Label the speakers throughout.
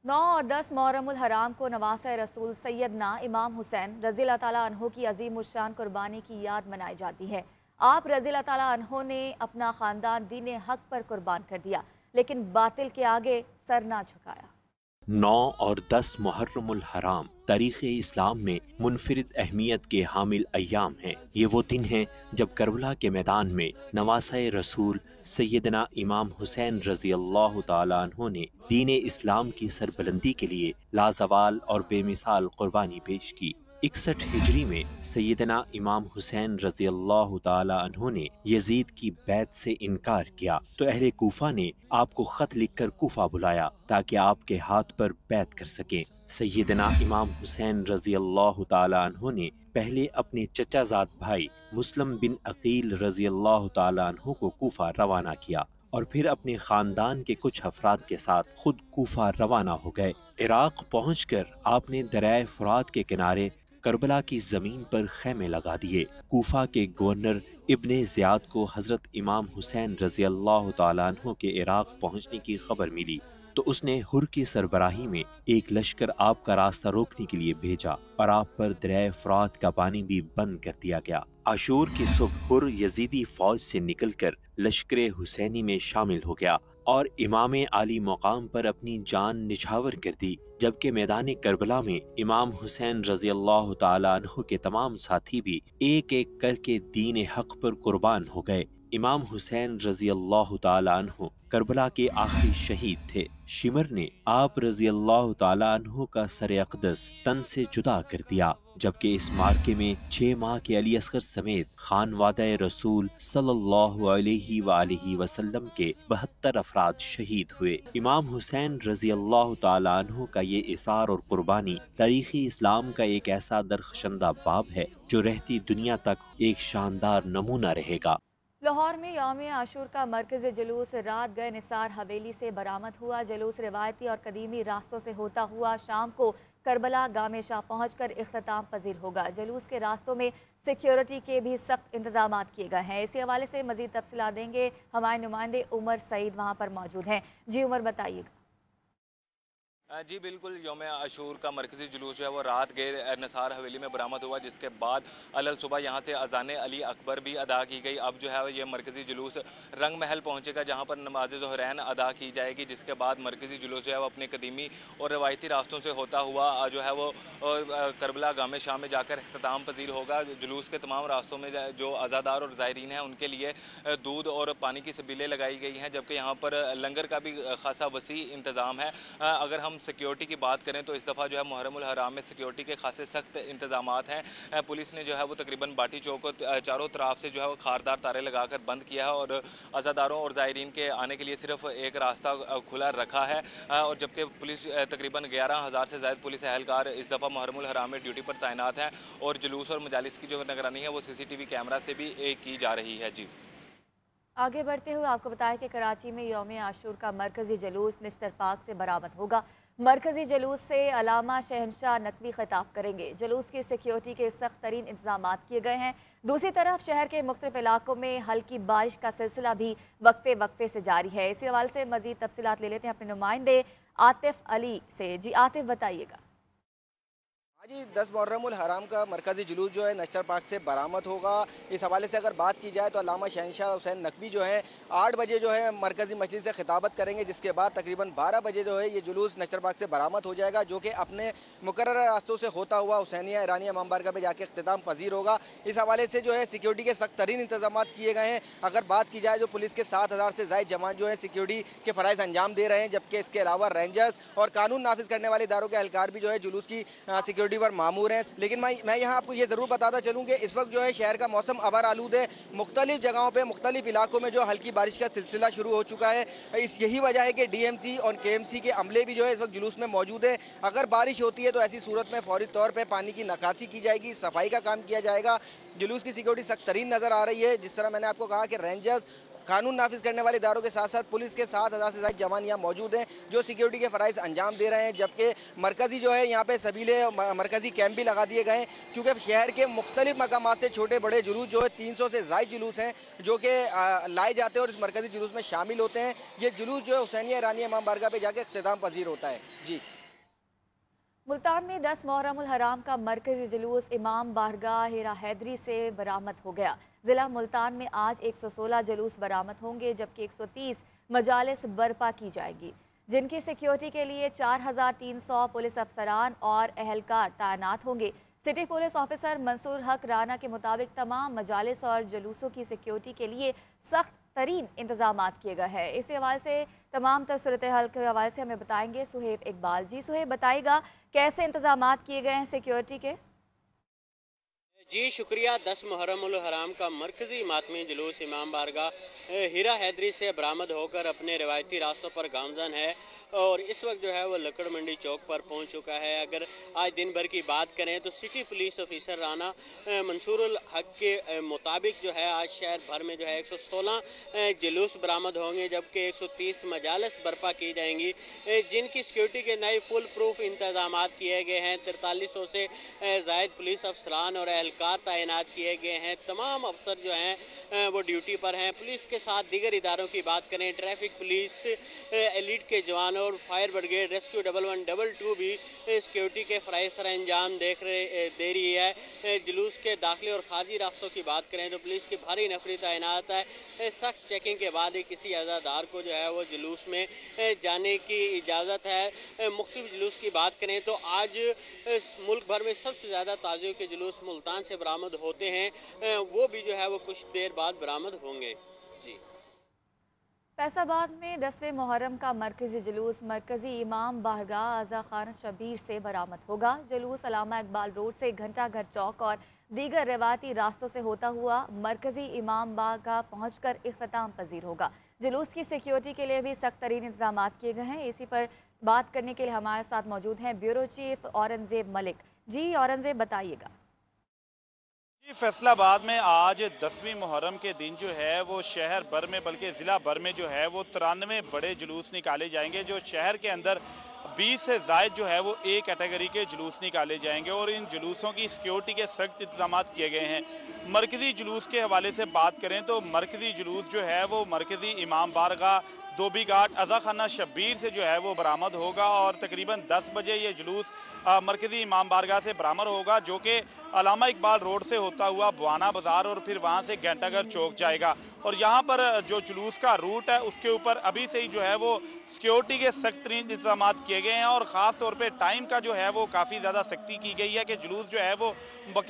Speaker 1: 9 और 10 मुहर्रम उल हराम को नवासा रसूल सैयदना इमाम हुसैन रज़ी अल्लाह ताला अन्हो की अजीम उश्शान कुर्बानी की याद मनाई जाती है। आप रज़ी अल्लाह ताला अन्हो ने अपना खानदान दीन हक पर कुर्बान कर दिया, लेकिन बातिल के आगे सर ना झुकाया।
Speaker 2: 9 और 10 मुहर्रमुल हराम तारीख़ इस्लाम में मुनफरिद अहमियत के हामिल अय्याम हैं। ये वो दिन हैं जब करबला के मैदान में नवासा रसूल सैयदना इमाम हुसैन रज़ी अल्लाह ताला अन्हो ने दीन इस्लाम की सरबलंदी के लिए लाजवाल और बेमिसाल कुर्बानी पेश की। 61 हिजरी में सैयदना इमाम हुसैन रज़ी अल्लाह ताला अन्हो ने यजीद की बैत से इनकार किया तो अहले कूफा ने आपको खत लिखकर कूफा बुलाया ताकि आपके हाथ पर बैत कर सकें। सैयदना इमाम हुसैन रज़ी अल्लाह ताला अन्हो ने पहले अपने चचाजाद भाई मुस्लिम बिन अकील रज़ी अल्लाह ताला अन्हो को कूफा रवाना किया और फिर अपने खानदान के कुछ अफराद के साथ खुद कूफा रवाना हो गए। इराक पहुंचकर आपने दरिया फुरात के किनारे करबला की जमीन पर खैमे लगा दिए। कूफा के गवर्नर इब्ने ज़ियाद को हजरत इमाम हुसैन रज़ी अल्लाह ताला अन्हो के इराक पहुंचने की खबर मिली तो उसने हुर की सरबराही में एक लश्कर आपका रास्ता रोकने के लिए भेजा और आप पर दरिया फुरात का पानी भी बंद कर दिया गया। आशूर की सुबह हुर यजीदी फौज से निकलकर लश्कर हुसैनी में शामिल हो गया और इमाम आली मकाम पर अपनी जान निछावर कर दी, जबकि मैदान करबला में इमाम हुसैन रज़ी अल्लाह ताला अन्हु के तमाम साथी भी एक एक करके दीन हक पर कुर्बान हो गए। इमाम हुसैन रज़ी अल्लाह ताला अन्हु करबला के आखिरी शहीद थे। शिमर ने आप रज़ी अल्लाह ताला अन्हु का सर अक़दस तन से जुदा कर दिया, जबकि इस मार्के में 6 माह के अली असगर समेत खानवादा रसूल सल्लल्लाहु अलैहि वालैहि वसल्लम के 72 अफराद शहीद हुए। इमाम हुसैन रज़ी अल्लाह ताला अन्हु का ये इसार और कुर्बानी तारीख़ी इस्लाम का एक ऐसा दरख्शंदा बाब है जो रहती दुनिया तक एक शानदार नमूना रहेगा।
Speaker 1: लाहौर में यौम आशूर का मरकज़ी जुलूस रात गए निसार हवेली से बरामद हुआ। जुलूस रिवायती और कदीमी रास्तों से होता हुआ शाम को करबला गामे शाह पहुंचकर इख्तिताम पजीर होगा। जुलूस के रास्तों में सिक्योरिटी के भी सख्त इंतजाम किए गए हैं। इसी हवाले से मजीद तफसीलात देंगे हमारे नुमाइंदे उमर सईद, वहाँ पर मौजूद हैं। जी उमर, बताइएगा।
Speaker 3: जी बिल्कुल, यौम आशूर का मरकज़ी जुलूस जो है वो रात गए निसार हवेली में बरामद हुआ, जिसके बाद अलग सुबह यहाँ से अजान अली अकबर भी अदा की गई। अब जो है ये मरकज़ी जुलूस रंग महल पहुँचेगा, जहाँ पर नमाज ज़ुहरैन अदा की जाएगी, जिसके बाद मरकज़ी जुलूस जो है वो अपने कदीमी और रवायती रास्तों से होता हुआ जो है वो करबला गामे शाह में जाकर अख्ताम पजीर होगा। जुलूस के तमाम रास्तों में जो अज़ादार और ज़ायरीन हैं उनके लिए दूध और पानी की सबीलें लगाई गई हैं, जबकि यहाँ पर लंगर का भी खासा वसी इंतज़ाम है। अगर हम सिक्योरिटी की बात करें तो इस दफ़ा जो है मुहर्रम उल हराम में सिक्योरिटी के खासे सख्त इंतजामात हैं। पुलिस ने जो है वो तकरीबन बाटी चौक को चारों तरफ से जो है वो खारदार तारे लगाकर बंद किया है और अज़ादारों और ज़ायरीन के आने के लिए सिर्फ एक रास्ता खुला रखा है। और जबकि पुलिस तकरीबन 11,000 से ज़्यादा पुलिस एहलकार इस दफ़ा मुहर्रम उल हराम में ड्यूटी पर तैनात हैं और जुलूस और मजालिस की जो निगरानी है वो CCTV कैमरा से भी की जा रही है। जी
Speaker 1: आगे बढ़ते हुए आपको बताया कि कराची में यौम आशूर का मरकज़ी जुलूस निश्तर पार्क से बरामद होगा। मरकज़ी जुलूस से अलामा शहनशाह नकवी खिताब करेंगे। जुलूस की सिक्योरिटी के सख्त तरीन इंतजाम किए गए हैं। दूसरी तरफ शहर के मुख्तलिफ इलाकों में हल्की बारिश का सिलसिला भी वक्फे वक्फे से जारी है। इसी हवाले से मजीद तफसीलात ले लेते हैं अपने नुमाइंदे आतिफ अली से। जी आतिफ, बताइएगा।
Speaker 4: हाँ जी, 10 मुहर्रम उल हराम का मरकज़ी जुलूस जो है नश्तर पार्क से बरामद होगा। इस हवाले से अगर बात की जाए तो अल्लामा शहनशाह हुसैन नकवी जो है 8 बजे जो है मरकज़ी मस्जिद से खिताबत करेंगे, जिसके बाद तकरीबन 12 बजे जो है ये जुलूस नश्तर पार्क से बरामद हो जाएगा, जो कि अपने मुकर्रर रास्तों से होता हुआ हुसैनिया ईरानिया इमाम बारगाह में जाके अख्तिताम पजीर होगा। इस हवाले से जो है सिक्योरिटी के सख्त तरीन इंतजाम किए गए हैं। अगर बात की जाए जो पुलिस के 7,000 से ज़ायद जवान जो है सिक्योरिटी के फ़राइज़ अंजाम दे रहे हैं, जबकि इसके अलावा रेंजर्स और कानून नाफिज करने वाले इदारों के एहलकार भी जो है जुलूस की सिक्योरिटी पर मामूर हैं। लेकिन मैं यहाँ आपको ये ज़रूर बताता चलूँ कि इस वक्त जो है शहर का मौसम अबर आलूद है। मुख्तलिफ जगहों पे मुख्तलिफ इलाकों में जो हल्की बारिश का सिलसिला शुरू हो चुका है। यही वजह है कि DMC और KMC के अमले भी जो है इस वक्त जुलूस में मौजूद है। अगर बारिश होती है तो ऐसी सूरत में फौरी तौर पर पानी की निकासी की जाएगी, सफाई का काम किया जाएगा। जुलूस की सिक्योरिटी सख्त तरीन नज़र आ रही है। जिस तरह मैंने आपको कहा कि रेंजर्स कानून नाफिज करने वाले इदारों के साथ साथ पुलिस के 7,000 से ज़्यादा जवान यहाँ मौजूद हैं जो सिक्योरिटी के फ़राइज़ अंजाम दे रहे हैं, जबकि मरकज़ी जो है यहाँ पे सबीले मरकज़ी कैंप भी लगा दिए गए हैं, क्योंकि शहर के मुख्तलिफ मकामात से छोटे बड़े जुलूस जो है 300 से ज़ायद जुलूस हैं जो कि लाए जाते हैं और इस मरकज़ी जुलूस में शामिल होते हैं। ये जुलूस जो है हुसैनिया ईरानिया इमाम बारगाह पे जाके इख्तिताम पजीर होता है। जी,
Speaker 1: मुल्तान में 10 मुहर्रम उल हराम का मरकजी जुलूस इमाम बारगाह हीरा हैदरी से बरामद हो गया। जिला मुल्तान में आज 116 जुलूस बरामद होंगे, जबकि 130 मजालिस बर्पा की जाएगी, जिनकी सिक्योरिटी के लिए 4,300 पुलिस अफसरान और अहलकार तैनात होंगे। सिटी पुलिस ऑफिसर मंसूर हक राना के मुताबिक तमाम मजालिस और जुलूसों की सिक्योरिटी के लिए सख्त तरीन इंतजाम किए गए हैं। इसी हवाले से तमाम सूरत हाल के हवाले से हमें बताएंगे सुहेब इकबाल। जी सुहेब, बताइएगा कैसे इंतजाम किए गए हैं सिक्योरिटी के?
Speaker 5: जी शुक्रिया। 10 मुहर्रम उल हराम का मरकजी मातमी जुलूस इमाम बारगाह हीरा हैदरी से बरामद होकर अपने रिवायती रास्तों पर गामजन है और इस वक्त जो है वो लकड़ मंडी चौक पर पहुंच चुका है। अगर आज दिन भर की बात करें तो सिटी पुलिस ऑफिसर राना मंसूरुल हक के मुताबिक जो है आज शहर भर में जो है 116 जुलूस बरामद होंगे, जबकि 130 मजालिस बर्पा की जाएंगी, जिनकी सिक्योरिटी के नए फुल प्रूफ इंतजाम किए गए हैं। 4300 से जायद पुलिस अफसरान और एहलकार तैनात किए गए हैं। तमाम अफसर जो हैं वो ड्यूटी पर हैं। पुलिस के साथ दीगर इदारों की बात करें, ट्रैफिक पुलिस, एलिट के जवान और फायर ब्रिगेड, रेस्क्यू 1112 भी सिक्योरिटी के फ़राइज़ सर अंजाम दे रही है। जुलूस के दाखिली और खारजी रास्तों की बात करें तो पुलिस की भारी नफरी तैनात है। सख्त चेकिंग के बाद ही किसी अज़ादार को जो है वो जुलूस में जाने की इजाज़त है। मुख्तलिफ जुलूस की बात करें तो आज मुल्क भर में सबसे ज़्यादा ताज़ियों के जुलूस मुल्तान से बरामद होते हैं, वो भी जो है वो कुछ देर बाद बरामद होंगे। जी,
Speaker 1: फैसलाबाद में 10वें मुहर्रम का मरकजी जुलूस मरकजी इमाम बारगाह आज़ा खान शबीर से बरामद होगा। जुलूस अलामा इकबाल रोड से घंटा घर चौक और दीगर रवायती रास्तों से होता हुआ मरकजी इमाम बारगाह पहुंचकर इख्तिताम पजीर होगा। जुलूस की सिक्योरिटी के लिए भी सख्त तरीन इंतजाम किए गए हैं। इसी पर बात करने के लिए हमारे साथ मौजूद हैं ब्यूरो चीफ औरंगजेब मलिक। जी औरंगजेब, बताइएगा।
Speaker 6: जी, फैसलाबाद में आज 10वीं मुहर्रम के दिन जो है वो शहर भर में बल्कि ज़िला भर में जो है वो 93 बड़े जुलूस निकाले जाएंगे। जो शहर के अंदर 20 से ज़ायद जो है वो ए कैटेगरी के जुलूस निकाले जाएंगे और इन जुलूसों की सिक्योरिटी के सख्त इंतजाम किए गए हैं। मरकजी जुलूस के हवाले से बात करें तो मरकजी जुलूस जो है वो मरकजी इमाम बारगाह धोबी घाट आज़ा खाना शब्बीर से जो है वो बरामद होगा और तकरीबन 10 बजे ये जुलूस मरकजी इमाम बारगाह से बरामद होगा, जो कि अलामा इकबाल रोड से होता हुआ बुआना बाजार और फिर वहां से घंटाघर चौक जाएगा। और यहाँ पर जो जुलूस का रूट है उसके ऊपर अभी से ही जो है वो सिक्योरिटी के सख्त तरीन इंतजाम किए गए हैं और ख़ास तौर पे टाइम का जो है वो काफ़ी ज़्यादा सख्ती की गई है कि जुलूस जो है वो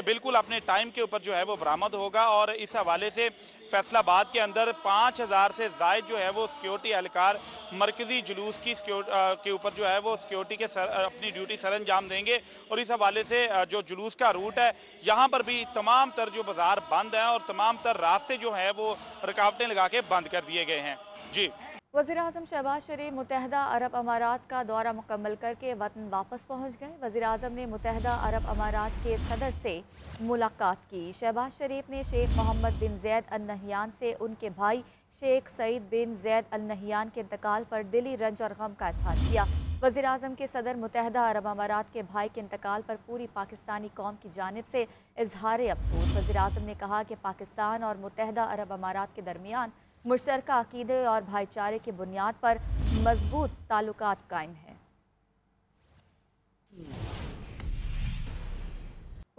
Speaker 6: बिल्कुल अपने टाइम के ऊपर जो है वो बरामद होगा। और इस हवाले से फैसलाबाद के अंदर 5000 से ज़ायद जो है वो सिक्योरिटी एहलकार मरकजी जुलूस की के ऊपर जो है वो सिक्योरिटी के अपनी ड्यूटी सर अंजाम देंगे। और इस हवाले से जो जुलूस का रूट है यहाँ पर भी तमाम तर जो बाजार बंद हैं और तमाम तर रास्ते जो है वो रुकावटें लगा के बंद कर दिए गए हैं। जी,
Speaker 1: वज़ीर-ए-आज़म शहबाज शरीफ मुत्तहदा अरब अमारात का दौरा मुकम्मल करके वतन वापस पहुँच गए। वज़ीर-ए-आज़म ने मुत्तहदा अरब अमारात के सदर से मुलाकात की। शहबाज शरीफ ने शेख मोहम्मद बिन ज़ैद अल नहयान से उनके भाई शेख सईद बिन ज़ैद अल नहयान के इंतकाल पर दिली रंज और गम का इज़हार किया। वज़ीर-ए-आज़म के सदर मुत्तहदा अरब अमारात के भाई के इंतकाल पर पूरी पाकिस्तानी कौम की जानिब से इज़हार अफसोस। वज़ीर-ए-आज़म ने कहा कि पाकिस्तान और मुत्तहदा अरब अमारात के दरमियान मुश्तरका अकीदे और भाईचारे की बुनियाद पर मजबूत ताल्लुकात कायम है।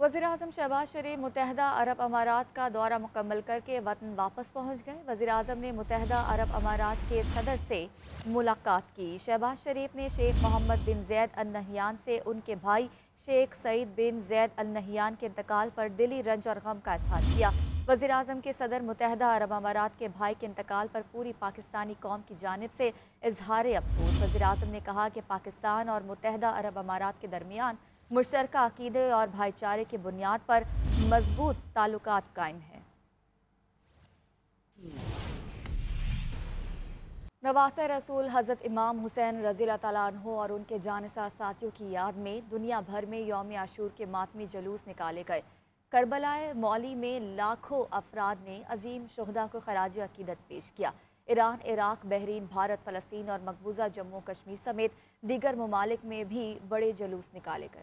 Speaker 1: वज़ीर-ए-आज़म शहबाज शरीफ मुत्तहदा अरब अमारात का दौरा मुकम्मल करके वतन वापस पहुँच गए। वज़ीर-ए-आज़म ने मुत्तहदा अरब अमारात के सदर से मुलाकात की। शहबाज शरीफ ने शेख मोहम्मद बिन ज़ैद अल नहयान से उनके भाई शेख सईद बिन ज़ैद अल नहयान के इंतकाल पर दिली रंज और गम का इज़हार किया। वज़ीर-ए-आज़म के सदर मुत्तहदा अरब अमारात के भाई के इंतकाल पर पूरी पाकिस्तानी कौम की जानिब से इज़हार अफसोस। वज़ीर-ए-आज़म ने कहा कि पाकिस्तान और मुत्तहदा अरब अमारात के दरमियान मुश्तरका अकीदे और भाईचारे की बुनियाद पर मजबूत ताल्लुकात कायम है। नवासे रसूल हज़रत इमाम हुसैन रज़ी तआला अन्हु और उनके जानिसार साथियों की याद में दुनिया भर में यौम आशूर के मातमी जुलूस निकाले गए। کربلائے مولی میں لاکھوں افراد نے عظیم شہداء کو خراج عقیدت پیش کیا۔ ایران، عراق، بحرین، بھارت، فلسطین اور مقبوضہ جموں کشمیر سمیت دیگر ممالک میں بھی بڑے جلوس نکالے گئے۔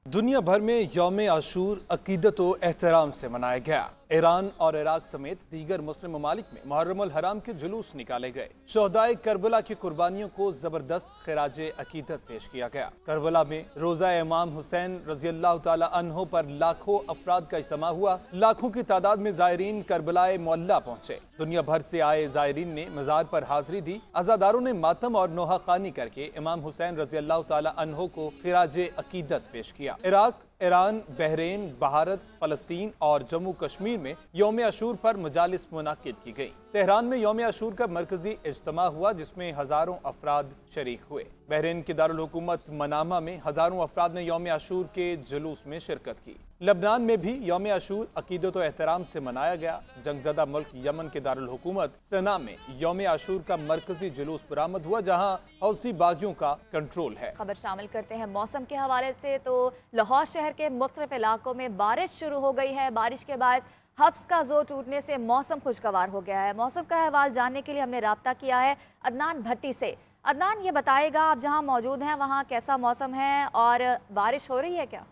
Speaker 7: دنیا بھر میں یوم عاشور عقیدت و احترام سے منایا گیا۔ ایران اور عراق سمیت دیگر مسلم ممالک میں محرم الحرام کے جلوس نکالے گئے۔ شہدائے کربلا کی قربانیوں کو زبردست خراج عقیدت پیش کیا گیا۔ کربلا میں روضہ امام حسین رضی اللہ تعالی عنہ پر لاکھوں افراد کا اجتماع ہوا۔ لاکھوں کی تعداد میں زائرین کربلائے معلیٰ پہنچے۔ دنیا بھر سے آئے زائرین نے مزار پر حاضری دی۔ عزاداروں نے ماتم اور نوحہ خوانی کر کے امام حسین رضی اللہ تعالی عنہ کو خراج عقیدت پیش کیا۔ عراق، ایران، بحرین، بھارت، فلسطین اور جموں کشمیر میں یوم عاشور پر مجالس منعقد کی گئی۔ تہران میں یوم عاشور کا مرکزی اجتماع ہوا جس میں ہزاروں افراد شریک ہوئے۔ بحرین کے دارالحکومت منامہ میں ہزاروں افراد نے یوم عاشور کے جلوس میں شرکت کی۔ لبنان میں بھی یوم عاشور عقیدت و احترام سے منایا گیا۔ جنگ زدہ ملک یمن کے دارالحکومت سنا میں یوم عاشور کا مرکزی جلوس برآمد ہوا جہاں حوثی باغیوں کا کنٹرول ہے۔
Speaker 1: خبر شامل کرتے ہیں موسم کے حوالے سے، تو لاہور شہر کے مختلف علاقوں میں بارش شروع ہو گئی ہے۔ بارش کے باعث حبس کا زور ٹوٹنے سے موسم خوشگوار ہو گیا ہے۔ موسم کا احوال جاننے کے لیے ہم نے رابطہ کیا ہے عدنان بھٹی سے۔ عدنان، یہ بتائے گا آپ جہاں موجود ہیں وہاں کیسا موسم ہے اور بارش ہو رہی ہے کیا؟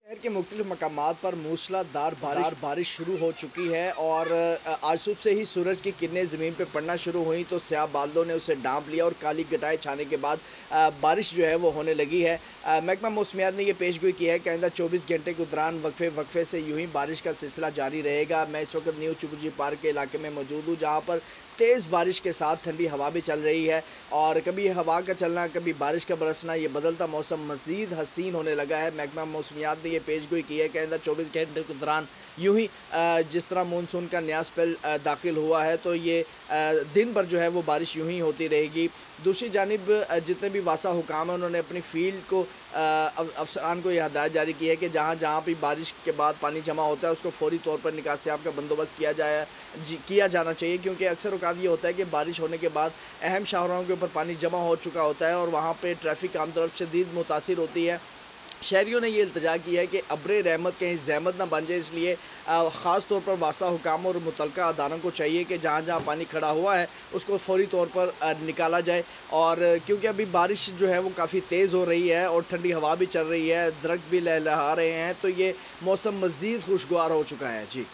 Speaker 8: شہر کے مختلف مقامات پر موسلادھار بارش شروع ہو چکی ہے اور آج صبح سے ہی سورج کی کرنیں زمین پہ پڑنا شروع ہوئیں تو سیاہ بادلوں نے اسے ڈھانپ لیا اور کالی گٹائیں چھانے کے بعد بارش جو ہے وہ ہونے لگی ہے۔ محکمہ موسمیات نے یہ پیش گوئی کی ہے کہ آئندہ 24 گھنٹے کے دوران وقفے سے یوں ہی بارش کا سلسلہ جاری رہے گا۔ میں اس وقت نیو چپرجی پارک کے علاقے میں موجود ہوں جہاں پر تیز بارش کے ساتھ ٹھنڈی ہوا بھی چل رہی ہے اور کبھی ہوا کا چلنا کبھی بارش کا برسنا، یہ بدلتا موسم مزید حسین ہونے لگا ہے۔ محکمہ موسمیات نے یہ پیش گوئی کی ہے کہ آئندہ 24 گھنٹے کے دوران یوں ہی جس طرح مونسون کا نیا اسپیل داخل ہوا ہے تو یہ دن بھر جو ہے وہ بارش یوں ہی ہوتی رہے گی۔ دوسری جانب جتنے بھی واسا حکام ہیں انہوں نے اپنی فیلڈ کو افسران کو یہ ہدایت جاری کی ہے کہ جہاں جہاں بھی بارش کے بعد پانی جمع ہوتا ہے اس کو فوری طور پر نکاسیاب کا بندوبست کیا جانا چاہیے، کیونکہ اکثر اوقات یہ ہوتا ہے کہ بارش ہونے کے بعد اہم شاہراہوں کے اوپر پانی جمع ہو چکا ہوتا ہے اور وہاں پہ ٹریفک عام طرف شدید متاثر ہوتی ہے۔ شہریوں نے یہ التجا کی ہے کہ ابر رحمت کہیں زحمت نہ بن جائے، اس لیے خاص طور پر واسا حکام اور متعلقہ اداروں کو چاہیے کہ جہاں جہاں پانی کھڑا ہوا ہے اس کو فوری طور پر نکالا جائے، اور کیونکہ ابھی بارش جو ہے وہ کافی تیز ہو رہی ہے اور ٹھنڈی ہوا بھی چل رہی ہے، درخت بھی لہلہا رہے ہیں تو یہ موسم مزید خوشگوار ہو چکا ہے۔ جی